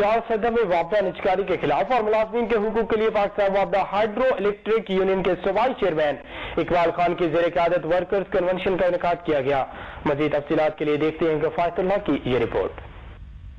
4 صدر میں وابدہ نجکاری کے خلاف اور ملازمین کے حقوق کے لیے پاکستان وابدہ ہائیڈرو الیکٹرک یونین کے صوبائی چیئرمین اقبال خان کی زیر قیادت ورکرز کنونشن کا انعقاد کیا گیا۔ مزید تفصیلات کے لیے دیکھتے ہیں فائز اللہ کی یہ رپورٹ۔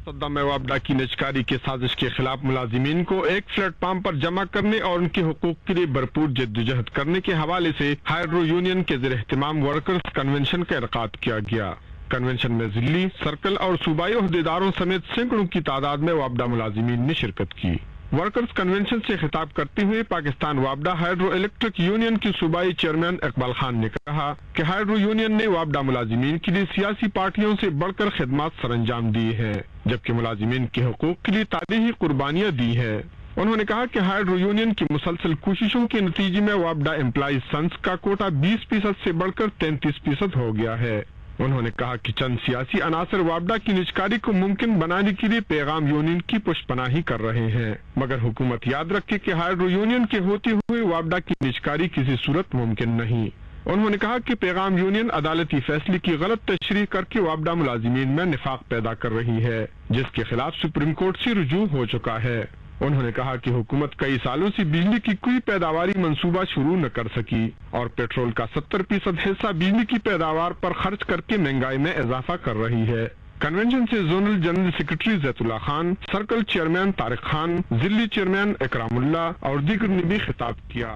صدہ میں وابدہ کی نجکاری کی سازش کے خلاف ملازمین کو ایک پلیٹ فارم پر جمع کرنے اور ان کے حقوق کے لیے بھرپور جدوجہد کرنے کے حوالے سے ہائیڈرو یونین کے زیر اہتمام ورکرز کنونشن کا انعقاد کیا گیا۔ کنونشن میں ضلعی، سرکل اور صوبائی عہدیداروں سمیت سینکڑوں کی تعداد میں وابدہ ملازمین نے شرکت کی۔ ورکرز کنونشن سے خطاب کرتے ہوئے پاکستان وابدہ ہائیڈرو الیکٹرک یونین کی صوبائی چیئرمین اقبال خان نے کہا کہ ہائیڈرو یونین نے وابدہ ملازمین کے لیے سیاسی پارٹیوں سے بڑھ کر خدمات سر انجام دی ہیں، جبکہ ملازمین کے حقوق کے لیے تاریخی قربانیاں دی ہیں۔ انہوں نے کہا کہ ہائیڈرو یونین کی مسلسل کوششوں کے نتیجے میں وابدہ امپلائیز سنس کا کوٹا 20% سے بڑھ کر 33% ہو گیا ہے۔ انہوں نے کہا کہ چند سیاسی عناصر وابدہ کی نجکاری کو ممکن بنانے کے لیے پیغام یونین کی پشت پناہی کر رہے ہیں، مگر حکومت یاد رکھے کہ ہائیڈرو یونین کے ہوتے ہوئے وابدہ کی نجکاری کسی صورت ممکن نہیں۔ انہوں نے کہا کہ پیغام یونین عدالتی فیصلے کی غلط تشریح کر کے وابدہ ملازمین میں نفاق پیدا کر رہی ہے، جس کے خلاف سپریم کورٹ سے رجوع ہو چکا ہے۔ انہوں نے کہا کہ حکومت کئی سالوں سے بجلی کی کوئی پیداواری منصوبہ شروع نہ کر سکی اور پیٹرول کا 70% حصہ بجلی کی پیداوار پر خرچ کر کے مہنگائی میں اضافہ کر رہی ہے۔ کنونشن سے زونل جنرل سیکرٹری زیت اللہ خان، سرکل چیئرمین طارق خان، ضلعی چیئرمین اکرام اللہ اور دیگر نے بھی خطاب کیا۔